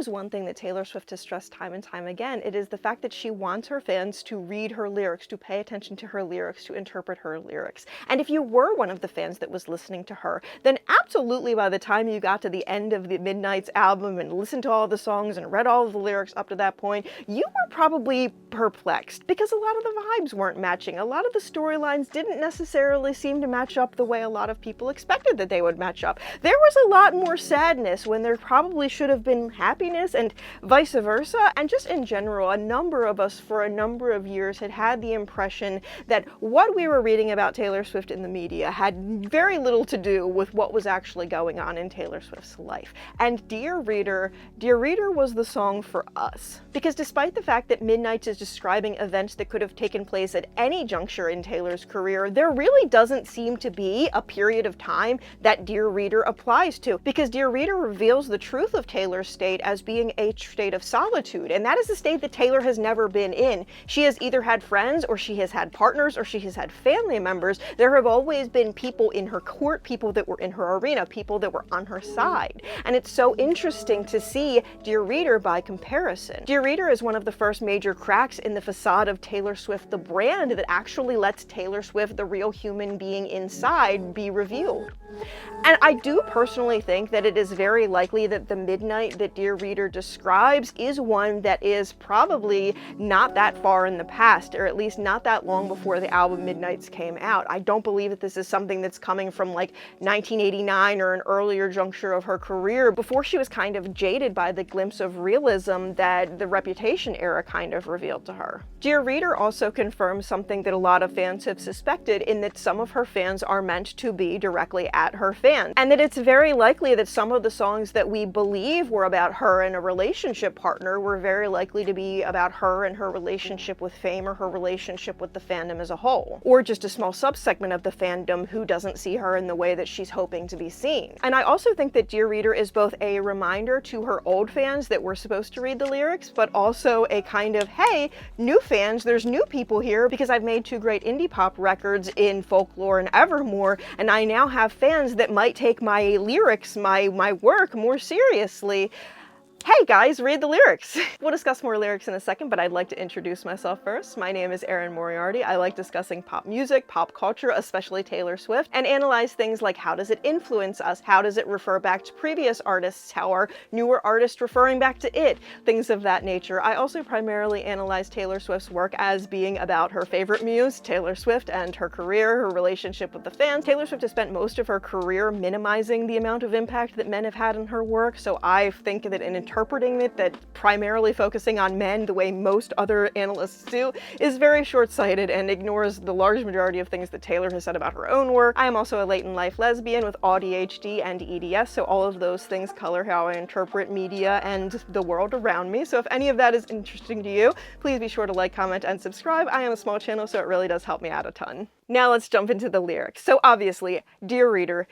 is one thing that Taylor Swift has stressed time and time again. It is the fact that she wants her fans to read her lyrics, to pay attention to her lyrics, to interpret her lyrics. And if you were one of the fans that was listening to her, then absolutely by the time you got to the end of the Midnight's album and listened to all the songs and read all of the lyrics up to that point, you were probably perplexed because a lot of the vibes weren't matching. A lot of the storylines didn't necessarily seem to match up the way a lot of people expected that they would match up. There was a lot more sadness when there probably should have been happiness, and vice versa. And just in general, a number of us for a number of years had had the impression that what we were reading about Taylor Swift in the media had very little to do with what was actually going on in Taylor Swift's life. And Dear Reader was the song for us. Because despite the fact that Midnights is describing events that could have taken place at any juncture in Taylor's career, there really doesn't seem to be a period of time that Dear Reader applies to. Because Dear Reader reveals the truth of Taylor's state as being a state of solitude. And that is a state that Taylor has never been in. She has either had friends, or she has had partners, or she has had family members. There have always been people in her court, people that were in her arena, people that were on her side. And it's so interesting to see Dear Reader by comparison. Dear Reader is one of the first major cracks in the facade of Taylor Swift, the brand, that actually lets Taylor Swift, the real human being inside, be revealed. And I do personally think that it is very likely that the Midnight that Dear Reader describes is one that is probably not that far in the past, or at least not that long before the album Midnights came out. I don't believe that this is something that's coming from like 1989 or an earlier juncture of her career, before she was kind of jaded by the glimpse of realism that the Reputation era kind of revealed to her. Dear Reader also confirms something that a lot of fans have suspected, in that some of her fans are meant to be directly at her fans, and that it's very likely that some of the songs that we believe were about her and a relationship partner were very likely to be about her and her relationship with fame, or her relationship with the fandom as a whole, or just a small subsegment of the fandom who doesn't see her in the way that she's hoping to be seen. And I also think that Dear Reader is both a reminder to her old fans that we're supposed to read the lyrics, but also a kind of, hey, new fans, there's new people here, because I've made 2 great indie pop records in Folklore and Evermore, and I now have fans that might take my lyrics, my work more seriously. Hey guys, read the lyrics! We'll discuss more lyrics in a second, but I'd like to introduce myself first. My name is AerinMoriarty. I like discussing pop music, pop culture, especially Taylor Swift, and analyze things like how does it influence us, how does it refer back to previous artists, how are newer artists referring back to it, things of that nature. I also primarily analyze Taylor Swift's work as being about her favorite muse, Taylor Swift, and her career, her relationship with the fans. Taylor Swift has spent most of her career minimizing the amount of impact that men have had in her work, so I think that in interpreting it, that primarily focusing on men the way most other analysts do, is very short-sighted and ignores the large majority of things that Taylor has said about her own work. I am also a late-in-life lesbian with ADHD and EDS, so all of those things color how I interpret media and the world around me. So if any of that is interesting to you, please be sure to like, comment, and subscribe. I am a small channel, so it really does help me out a ton. Now let's jump into the lyrics. So obviously, Dear Reader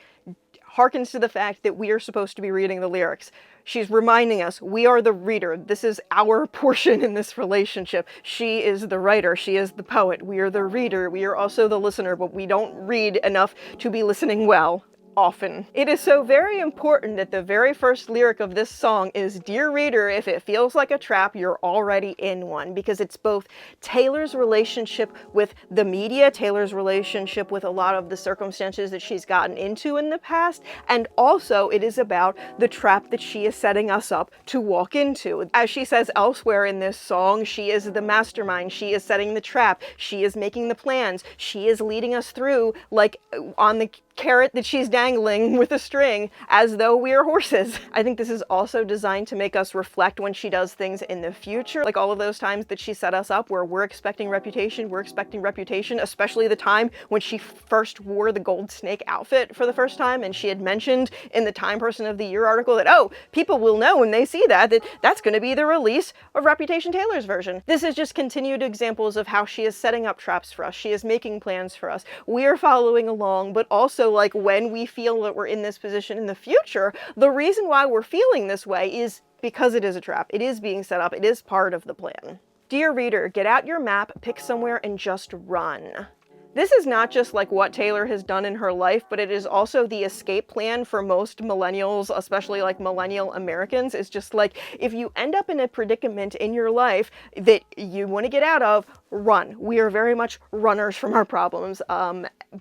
harkens to the fact that we are supposed to be reading the lyrics. She's reminding us, we are the reader. This is our portion in this relationship. She is the writer. She is the poet. We are the reader. We are also the listener, but we don't read enough to be listening well. Often. It is so very important that the very first lyric of this song is, Dear Reader, if it feels like a trap, you're already in one, because it's both Taylor's relationship with the media, Taylor's relationship with a lot of the circumstances that she's gotten into in the past, and also it is about the trap that she is setting us up to walk into. As she says elsewhere in this song, she is the mastermind, she is setting the trap, she is making the plans, she is leading us through, like on the carrot that she's dangling with a string, as though we are horses. I think this is also designed to make us reflect when she does things in the future, like all of those times that she set us up where we're expecting reputation, especially the time when she first wore the gold snake outfit for the first time, and she had mentioned in the Time Person of the Year article that, oh, people will know when they see that's going to be the release of Reputation Taylor's version. This is just continued examples of how she is setting up traps for us. She is making plans for us. We are following along, but also, like, when we feel that we're in this position in the future, the reason why we're feeling this way is because it is a trap. It is being set up. It is part of the plan. Dear Reader, get out your map, pick somewhere, and just run. This is not just like what Taylor has done in her life, but it is also the escape plan for most millennials, especially like millennial Americans. Is just like, if you end up in a predicament in your life that you want to get out of, run. We are very much runners from our problems.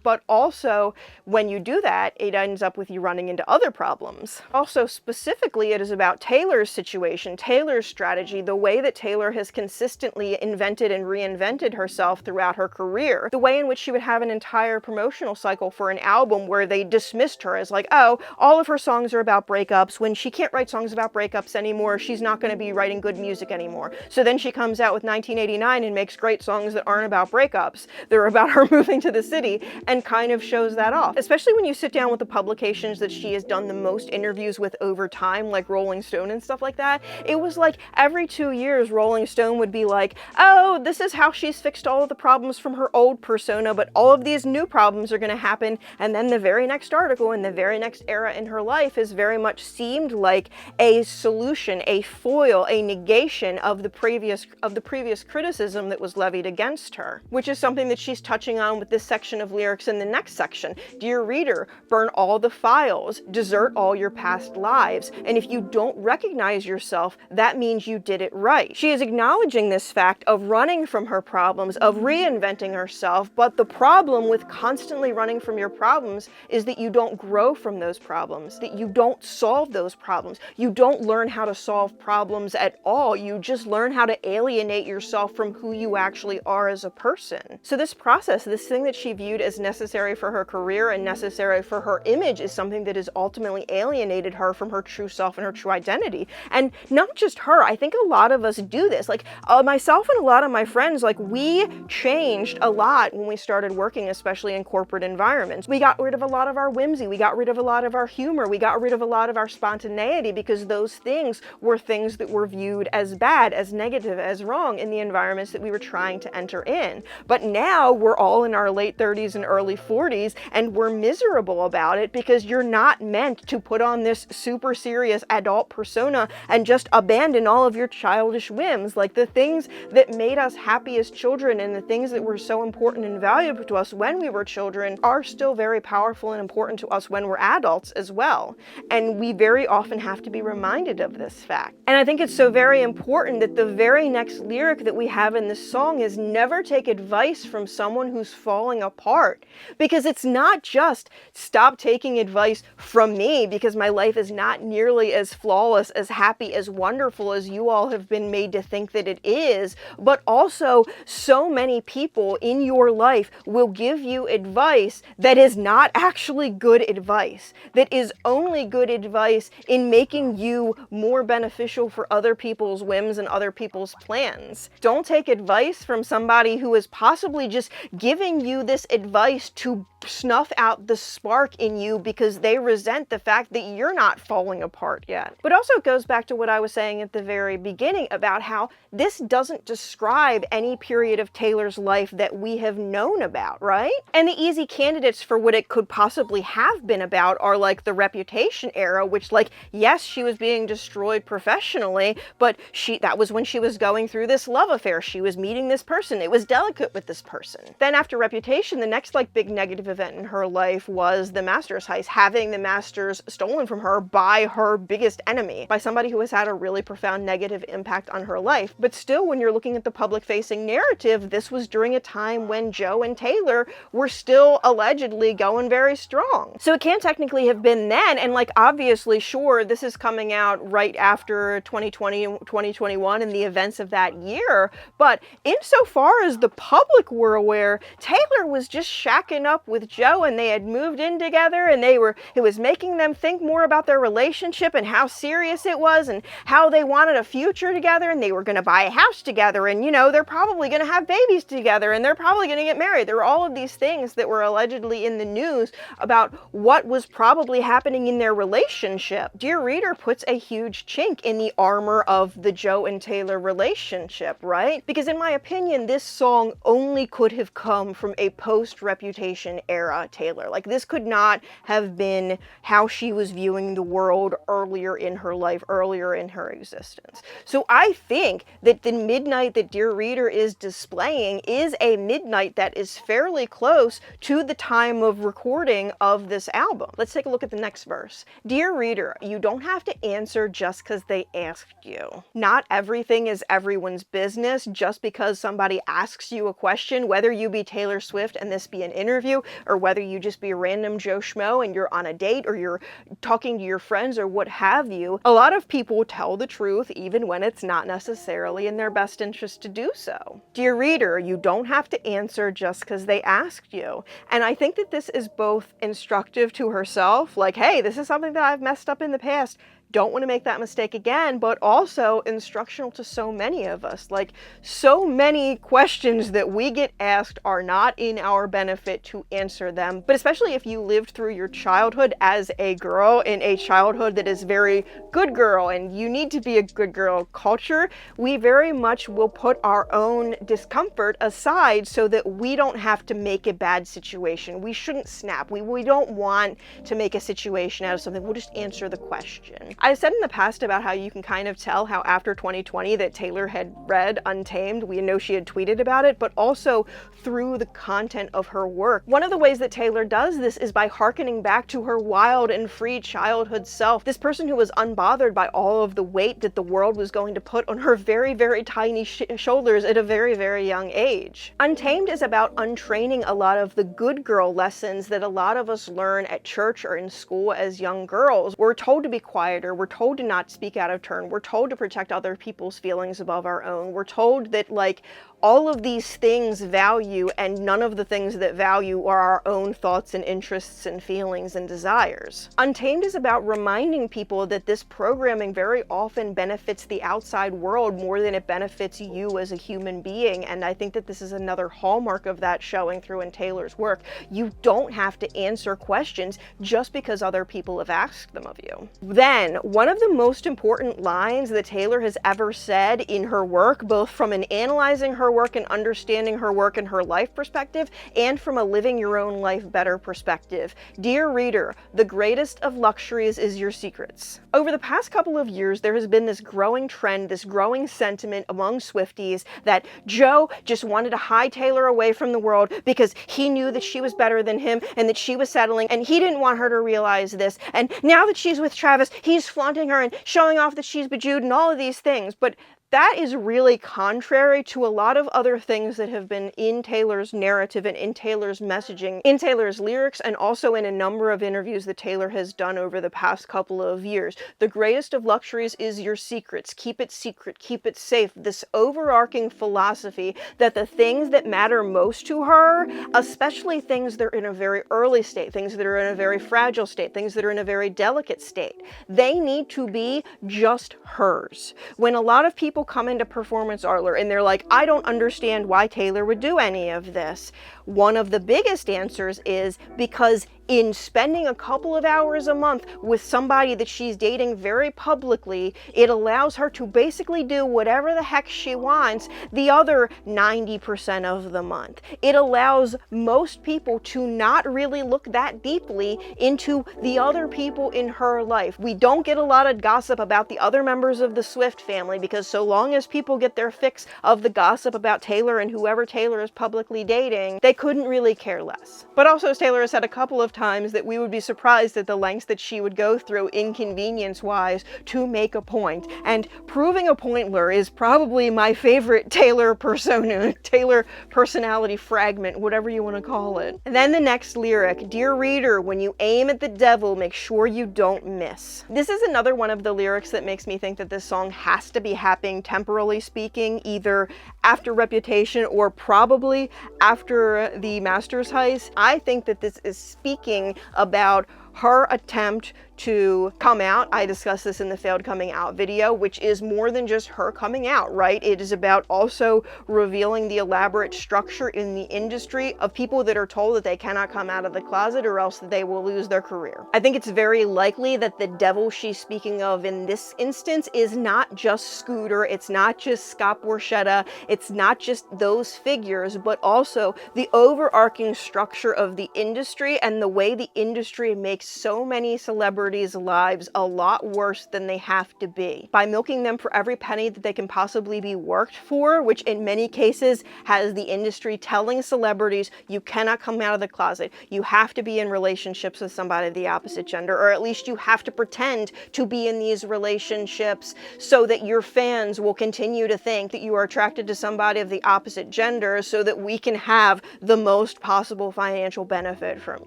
But also, when you do that, it ends up with you running into other problems. Also, specifically, it is about Taylor's situation, Taylor's strategy, the way that Taylor has consistently invented and reinvented herself throughout her career. The way in which she would have an entire promotional cycle for an album where they dismissed her as like, oh, all of her songs are about breakups. When she can't write songs about breakups anymore, she's not going to be writing good music anymore. So then she comes out with 1989 and makes great songs that aren't about breakups. They're about her moving to the city, and kind of shows that off. Especially when you sit down with the publications that she has done the most interviews with over time, like Rolling Stone and stuff like that. It was like every 2 years, Rolling Stone would be like, oh, this is how she's fixed all of the problems from her old persona, but all of these new problems are going to happen. And then the very next article in the very next era in her life is very much seemed like a solution, a foil, a negation of the previous criticism that was levied against her, which is something that she's touching on with this section of lyrics in the next section. Dear reader, burn all the files, desert all your past lives, and if you don't recognize yourself, that means you did it right. She is acknowledging this fact of running from her problems, of reinventing herself, but the problem with constantly running from your problems is that you don't grow from those problems, that you don't solve those problems. You don't learn how to solve problems at all. You just learn how to alienate yourself from who you actually are as a person. So this process, this thing that she viewed as necessary for her career and necessary for her image, is something that has ultimately alienated her from her true self and her true identity. And not just her, I think a lot of us do this. Like myself and a lot of my friends, like we changed a lot when we started working, especially in corporate environments. We got rid of a lot of our whimsy, we got rid of a lot of our humor, we got rid of a lot of our spontaneity, because those things were things that were viewed as bad, as negative, as wrong in the environments that we were trying to enter in. But now we're all in our late 30s and early 40s, and we're miserable about it because you're not meant to put on this super serious adult persona and just abandon all of your childish whims. Like the things that made us happy as children and the things that were so important and valuable to us when we were children are still very powerful and important to us when we're adults as well. And we very often have to be reminded of this fact. And I think it's so very important that the very next lyric that we have in this song is never take advice from someone who's falling apart. Because it's not just stop taking advice from me because my life is not nearly as flawless, as happy, as wonderful as you all have been made to think that it is, but also so many people in your life will give you advice that is not actually good advice, that is only good advice in making you more beneficial for other people's whims and other people's plans. Don't take advice from somebody who is possibly just giving you this advice to snuff out the spark in you because they resent the fact that you're not falling apart yet. But also it goes back to what I was saying at the very beginning about how this doesn't describe any period of Taylor's life that we have known about, right? And the easy candidates for what it could possibly have been about are like the Reputation era, which like, yes, she was being destroyed professionally, but that was when she was going through this love affair. She was meeting this person. It was delicate with this person. Then after Reputation, the next like big negative event in her life was the Masters heist, having the Masters stolen from her by her biggest enemy, by somebody who has had a really profound negative impact on her life. But still, when you're looking at the public-facing narrative, this was during a time when Joe and Taylor were still allegedly going very strong. So it can't technically have been then, and like obviously, sure, this is coming out right after 2020 and 2021 and the events of that year, but insofar as the public were aware, Taylor was just shacking up with Joe and they had moved in together and it was making them think more about their relationship and how serious it was and how they wanted a future together and they were going to buy a house together and, you know, they're probably going to have babies together and they're probably going to get married. There were all of these things that were allegedly in the news about what was probably happening in their relationship. Dear Reader puts a huge chink in the armor of the Joe and Taylor relationship, right? Because in my opinion, opinion, this song only could have come from a post-Reputation era Taylor. Like, this could not have been how she was viewing the world earlier in her life, earlier in her existence. So I think that the midnight that Dear Reader is displaying is a midnight that is fairly close to the time of recording of this album. Let's take a look at the next verse. Dear Reader, you don't have to answer just because they asked you. Not everything is everyone's business just because somebody asks you a question, whether you be Taylor Swift and this be an interview, or whether you just be a random Joe Schmo and you're on a date or you're talking to your friends or what have you. A lot of people tell the truth even when it's not necessarily in their best interest to do so. Dear Reader, you don't have to answer just because they asked you. And I think that this is both instructive to herself, like, hey, this is something that I've messed up in the past. Don't want to make that mistake again, but also instructional to so many of us. Like, so many questions that we get asked are not in our benefit to answer them, but especially if you lived through your childhood as a girl in a childhood that is very good girl and you need to be a good girl culture, we very much will put our own discomfort aside so that we don't have to make a bad situation. We shouldn't snap. We don't want to make a situation out of something. We'll just answer the question. I've said in the past about how you can kind of tell how after 2020 that Taylor had read Untamed. We know she had tweeted about it, but also through the content of her work. One of the ways that Taylor does this is by hearkening back to her wild and free childhood self. This person who was unbothered by all of the weight that the world was going to put on her very, very tiny shoulders at a very, very young age. Untamed is about untraining a lot of the good girl lessons that a lot of us learn at church or in school as young girls. We're told to be quieter. We're told to not speak out of turn. We're told to protect other people's feelings above our own. We're told that, like, all of these things value, and none of the things that value are our own thoughts and interests and feelings and desires. Untamed is about reminding people that this programming very often benefits the outside world more than it benefits you as a human being, and I think that this is another hallmark of that showing through in Taylor's work. You don't have to answer questions just because other people have asked them of you. Then, one of the most important lines that Taylor has ever said in her work, both from an analyzing her work and understanding her work and her life perspective, and from a living your own life better perspective. Dear Reader, the greatest of luxuries is your secrets. Over the past couple of years, there has been this growing trend, this growing sentiment among Swifties that Joe just wanted to hide Taylor away from the world because he knew that she was better than him and that she was settling, and he didn't want her to realize this. And now that she's with Travis, he's flaunting her and showing off that she's bejeweled and all of these things. But that is really contrary to a lot of other things that have been in Taylor's narrative and in Taylor's messaging, in Taylor's lyrics, and also in a number of interviews that Taylor has done over the past couple of years. The greatest of luxuries is your secrets. Keep it secret. Keep it safe. This overarching philosophy that the things that matter most to her, especially things that are in a very early state, things that are in a very fragile state, things that are in a very delicate state, they need to be just hers. When a lot of people come into Performance Artlor and they're like, I don't understand why Taylor would do any of this, one of the biggest answers is because in spending a couple of hours a month with somebody that she's dating very publicly, it allows her to basically do whatever the heck she wants the other 90% of the month. It allows most people to not really look that deeply into the other people in her life. We don't get a lot of gossip about the other members of the Swift family because so long as people get their fix of the gossip about Taylor and whoever Taylor is publicly dating, they couldn't really care less. But also, as Taylor has said a couple of times, that we would be surprised at the lengths that she would go through inconvenience-wise to make a point. And proving a pointler is probably my favorite Taylor persona, Taylor personality fragment, whatever you want to call it. And then the next lyric, Dear Reader, when you aim at the devil, make sure you don't miss. This is another one of the lyrics that makes me think that this song has to be happening, temporally speaking, either after Reputation or probably after the Masters heist. I think that this is speaking about her attempt to come out. I discussed this in the failed coming out video, which is more than just her coming out, right? It is about also revealing the elaborate structure in the industry of people that are told that they cannot come out of the closet or else they will lose their career. I think it's very likely that the devil she's speaking of in this instance is not just Scooter, it's not just Scott Borchetta, it's not just those figures, but also the overarching structure of the industry and the way the industry makes so many celebrities' lives a lot worse than they have to be. By milking them for every penny that they can possibly be worked for, which in many cases has the industry telling celebrities, you cannot come out of the closet, you have to be in relationships with somebody of the opposite gender, or at least you have to pretend to be in these relationships so that your fans will continue to think that you are attracted to somebody of the opposite gender so that we can have the most possible financial benefit from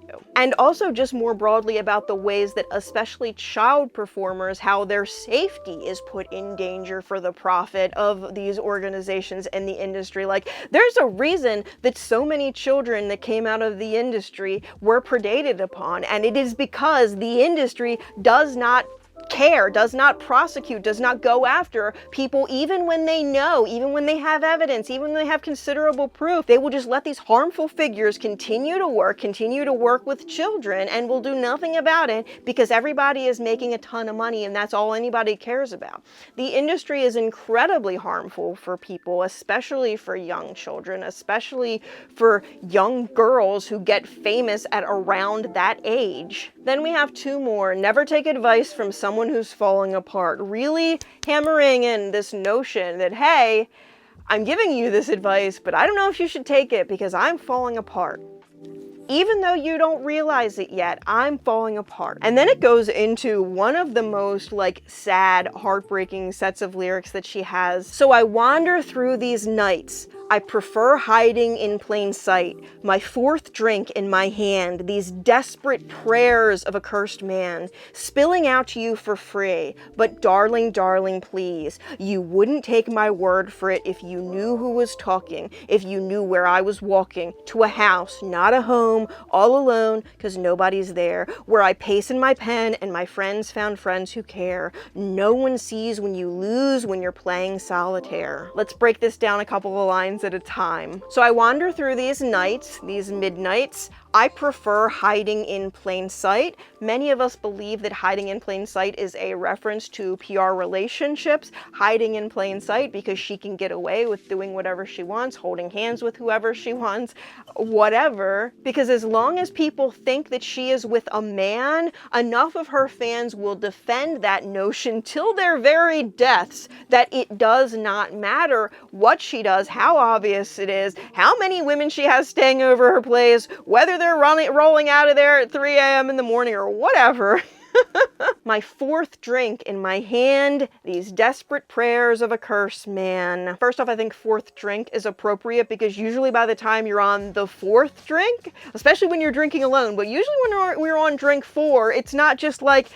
you. And also just more broadly about the ways that especially child performers, how their safety is put in danger for the profit of these organizations and the industry. Like, there's a reason that so many children that came out of the industry were predated upon, and it is because the industry does not care, does not prosecute, does not go after people even when they know, even when they have evidence, even when they have considerable proof. They will just let these harmful figures continue to work with children, and will do nothing about it because everybody is making a ton of money and that's all anybody cares about. The industry is incredibly harmful for people, especially for young children, especially for young girls who get famous at around that age. Then we have two more. Never take advice from someone who's falling apart. Really hammering in this notion that, hey, I'm giving you this advice, but I don't know if you should take it because I'm falling apart. Even though you don't realize it yet, I'm falling apart. And then it goes into one of the most sad, heartbreaking sets of lyrics that she has. So I wander through these nights. I prefer hiding in plain sight. My fourth drink in my hand, these desperate prayers of a cursed man, spilling out to you for free. But darling, darling, please, you wouldn't take my word for it if you knew who was talking, if you knew where I was walking, to a house, not a home, all alone, because nobody's there, where I pace in my pen and my friends found friends who care. No one sees when you lose when you're playing solitaire. Let's break this down a couple of lines at a time. So I wander through these nights, these midnights. I prefer hiding in plain sight. Many of us believe that hiding in plain sight is a reference to PR relationships, hiding in plain sight because she can get away with doing whatever she wants, holding hands with whoever she wants, whatever. Because as long as people think that she is with a man, enough of her fans will defend that notion till their very deaths that it does not matter what she does, how obvious it is, how many women she has staying over her place, whether they're rolling out of there at 3 a.m. in the morning or whatever. My fourth drink in my hand, these desperate prayers of a cursed man. First off, I think fourth drink is appropriate because usually by the time you're on the fourth drink, especially when you're drinking alone, but usually when we're on drink 4, it's not just like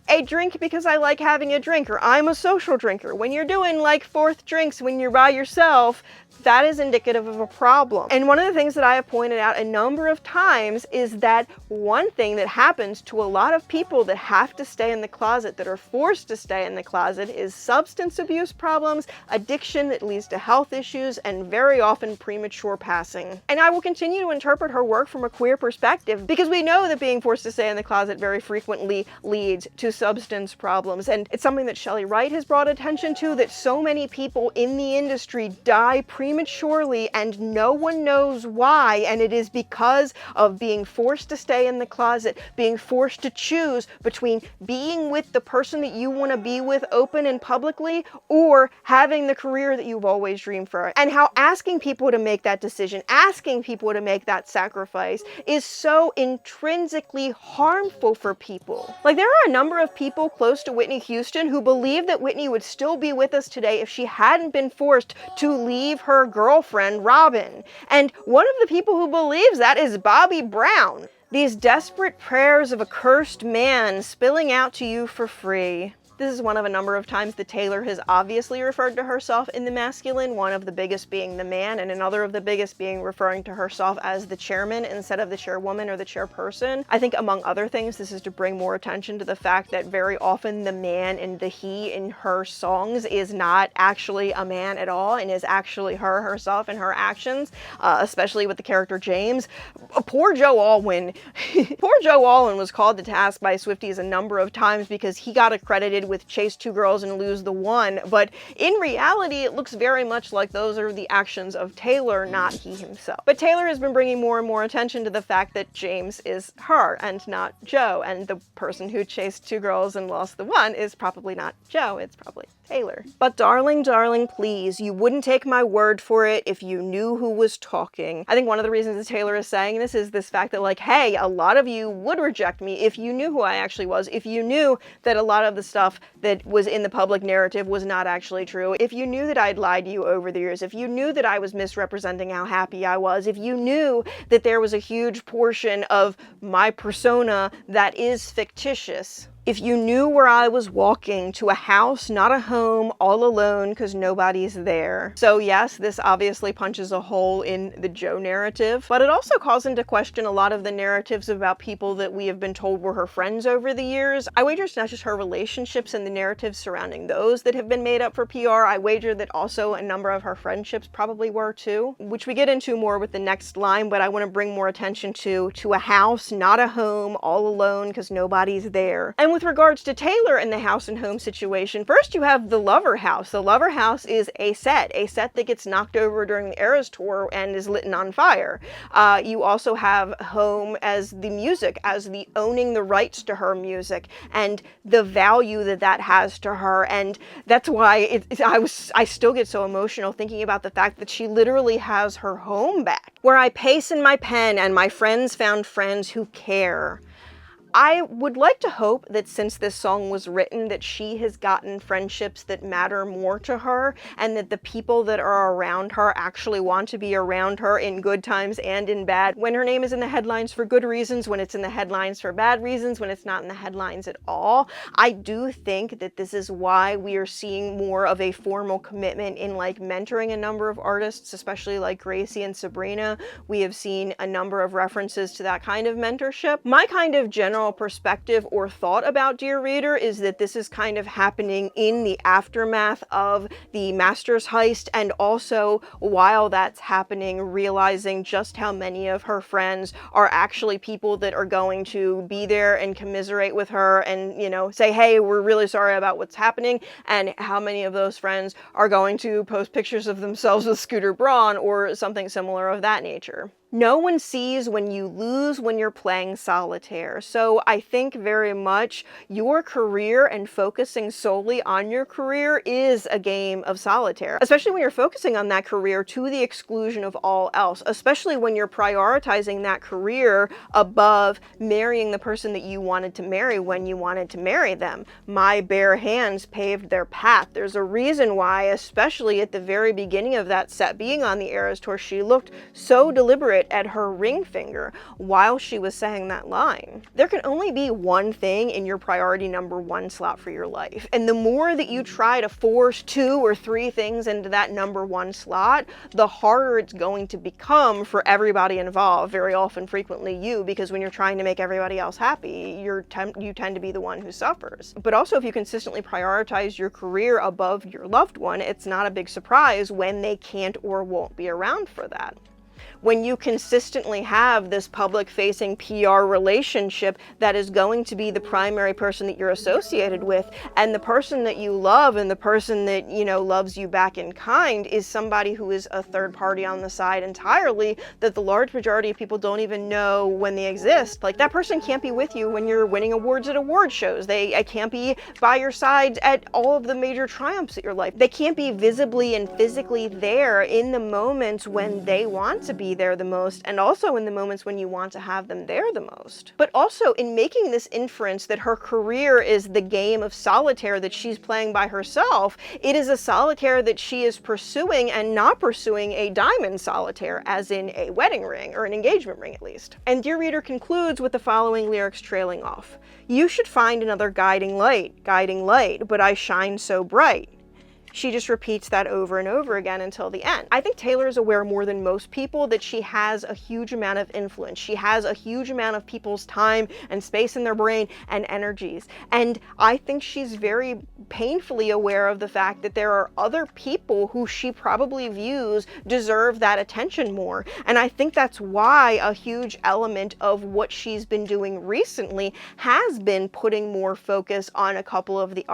a drink because I like having a drink, or I'm a social drinker. When you're doing fourth drinks when you're by yourself, that is indicative of a problem. And one of the things that I have pointed out a number of times is that one thing that happens to a lot of people that have to stay in the closet, that are forced to stay in the closet, is substance abuse problems, addiction that leads to health issues, and very often premature passing. And I will continue to interpret her work from a queer perspective because we know that being forced to stay in the closet very frequently leads to substance problems. And it's something that Shelley Wright has brought attention to, that so many people in the industry die prematurely and no one knows why, and it is because of being forced to stay in the closet, being forced to choose between being with the person that you want to be with open and publicly, or having the career that you've always dreamed for. And how asking people to make that decision, asking people to make that sacrifice is so intrinsically harmful for people. There are a number of people close to Whitney Houston who believe that Whitney would still be with us today if she hadn't been forced to leave her girlfriend, Robin. And one of the people who believes that is Bobby Brown. These desperate prayers of a cursed man spilling out to you for free. This is one of a number of times that Taylor has obviously referred to herself in the masculine, one of the biggest being the man, and another of the biggest being referring to herself as the chairman instead of the chairwoman or the chairperson. I think among other things, this is to bring more attention to the fact that very often the man and the he in her songs is not actually a man at all and is actually herself and her actions, especially with the character James. Poor Joe Alwyn. Poor Joe Alwyn was called to task by Swifties a number of times because he got accredited with chase 2 girls and lose the 1, but in reality it looks very much like those are the actions of Taylor, not he himself. But Taylor has been bringing more and more attention to the fact that James is her and not Joe, and the person who chased 2 girls and lost the 1 is probably not Joe, it's probably Taylor. But darling, darling, please, you wouldn't take my word for it if you knew who was talking. I think one of the reasons that Taylor is saying this is this fact that, like, hey, a lot of you would reject me if you knew who I actually was, if you knew that a lot of the stuff that was in the public narrative was not actually true, if you knew that I'd lied to you over the years, if you knew that I was misrepresenting how happy I was, if you knew that there was a huge portion of my persona that is fictitious, if you knew where I was walking to a house, not a home, all alone because nobody's there. So yes, this obviously punches a hole in the Joe narrative, but it also calls into question a lot of the narratives about people that we have been told were her friends over the years. I wager it's not just her relationships and the narratives surrounding those that have been made up for PR. I wager that also a number of her friendships probably were too, which we get into more with the next line, but I want to bring more attention to a house, not a home, all alone because nobody's there. And with regards to Taylor and the house and home situation, first you have the Lover House. The Lover House is a set that gets knocked over during the Eras tour and is lit on fire. You also have home as the music, as the owning the rights to her music and the value that that has to her, and that's why I still get so emotional thinking about the fact that she literally has her home back, where I pace in my pen and my friends found friends who care. I would like to hope that since this song was written that she has gotten friendships that matter more to her and that the people that are around her actually want to be around her in good times and in bad. When her name is in the headlines for good reasons, when it's in the headlines for bad reasons, when it's not in the headlines at all. I do think that this is why we are seeing more of a formal commitment in like mentoring a number of artists, especially like Gracie and Sabrina. We have seen a number of references to that kind of mentorship. My kind of general perspective or thought about Dear Reader is that this is kind of happening in the aftermath of the Masters heist, and also while that's happening, realizing just how many of her friends are actually people that are going to be there and commiserate with her and, you know, say, hey, we're really sorry about what's happening, and how many of those friends are going to post pictures of themselves with Scooter Braun or something similar of that nature. No one sees when you lose when you're playing solitaire. So I think very much your career and focusing solely on your career is a game of solitaire, especially when you're focusing on that career to the exclusion of all else, especially when you're prioritizing that career above marrying the person that you wanted to marry when you wanted to marry them. My bare hands paved their path. There's a reason why, especially at the very beginning of that set being on the Eras tour, she looked so deliberate at her ring finger while she was saying that line. There can only be one thing in your priority number 1 slot for your life, and the more that you try to force 2 or 3 things into that number 1 slot, the harder it's going to become for everybody involved, very often frequently you, because when you're trying to make everybody else happy, you tend to be the one who suffers. But also, if you consistently prioritize your career above your loved one, it's not a big surprise when they can't or won't be around for that. When you consistently have this public-facing PR relationship that is going to be the primary person that you're associated with, and the person that you love and the person that, you know, loves you back in kind is somebody who is a third party on the side entirely that the large majority of people don't even know when they exist. Like, that person can't be with you when you're winning awards at award shows. They can't be by your side at all of the major triumphs of your life. They can't be visibly and physically there in the moments when they want to be there the most, and also in the moments when you want to have them there the most. But also in making this inference that her career is the game of solitaire that she's playing by herself, it is a solitaire that she is pursuing and not pursuing a diamond solitaire, as in a wedding ring, or an engagement ring at least. And Dear Reader concludes with the following lyrics trailing off. You should find another guiding light, but I shine so bright. She just repeats that over and over again until the end. I think Taylor is aware more than most people that she has a huge amount of influence. She has a huge amount of people's time and space in their brain and energies. And I think she's very painfully aware of the fact that there are other people who she probably views deserve that attention more. And I think that's why a huge element of what she's been doing recently has been putting more focus on a couple of the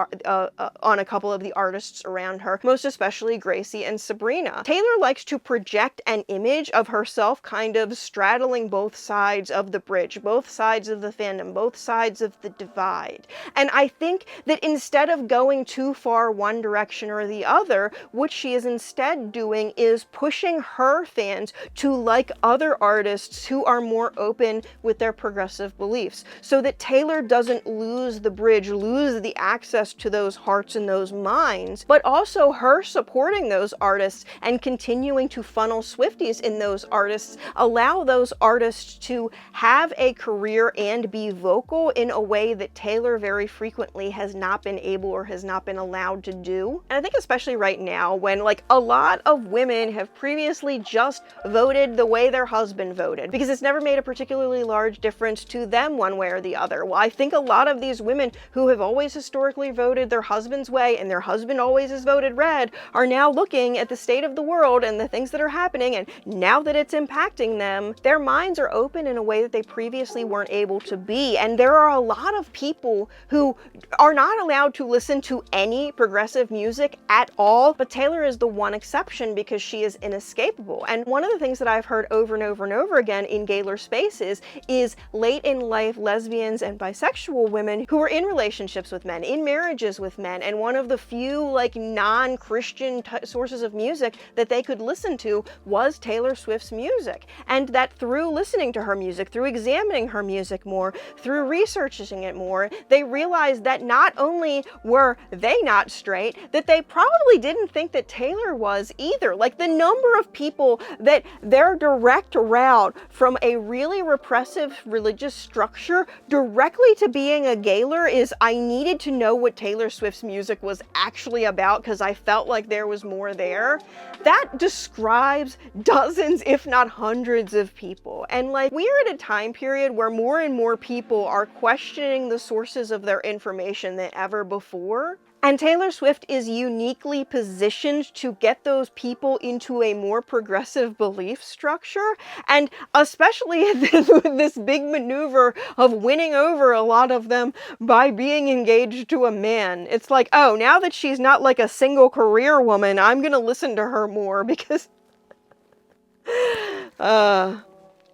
artists around her, most especially Gracie and Sabrina. Taylor likes to project an image of herself kind of straddling both sides of the bridge, both sides of the fandom, both sides of the divide. And I think that instead of going too far one direction or the other, what she is instead doing is pushing her fans to like other artists who are more open with their progressive beliefs, so that Taylor doesn't lose the bridge, lose the access to those hearts and those minds, but also her supporting those artists and continuing to funnel Swifties in those artists, allow those artists to have a career and be vocal in a way that Taylor very frequently has not been able or has not been allowed to do. And I think especially right now, when like a lot of women have previously just voted the way their husband voted, because it's never made a particularly large difference to them one way or the other. Well, I think a lot of these women who have always historically voted their husband's way and their husband always has voted red are now looking at the state of the world and the things that are happening, and now that it's impacting them, their minds are open in a way that they previously weren't able to be. And there are a lot of people who are not allowed to listen to any progressive music at all, but Taylor is the one exception because she is inescapable. And one of the things that I've heard over and over and over again in Gaylor spaces is late in life lesbians and bisexual women who are in relationships with men, in marriages with men, and one of the few like non-Christian sources of music that they could listen to was Taylor Swift's music. And that through listening to her music, through examining her music more, through researching it more, they realized that not only were they not straight, that they probably didn't think that Taylor was either. Like the number of people that their direct route from a really repressive religious structure directly to being a Gaylor is, I needed to know what Taylor Swift's music was actually about because I felt like there was more there. That describes dozens, if not hundreds of people. And like, we are at a time period where more and more people are questioning the sources of their information than ever before. And Taylor Swift is uniquely positioned to get those people into a more progressive belief structure, and especially this big maneuver of winning over a lot of them by being engaged to a man. It's like, oh, now that she's not like a single career woman, I'm gonna listen to her more because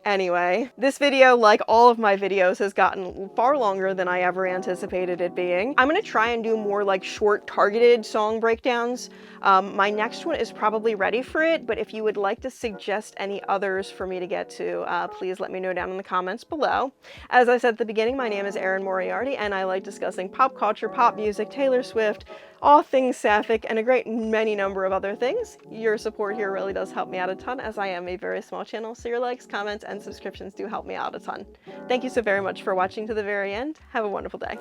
Anyway, this video, like all of my videos, has gotten far longer than I ever anticipated it being. I'm gonna try and do more like short targeted song breakdowns. My next one is probably ready for it, but if you would like to suggest any others for me to get to, please let me know down in the comments below. As I said at the beginning, my name is AerinMoriarty, and I like discussing pop culture, pop music, Taylor Swift, all things sapphic, and a great many number of other things. Your support here really does help me out a ton, as I am a very small channel, so your likes, comments, and subscriptions do help me out a ton. Thank you so very much for watching to the very end. Have a wonderful day.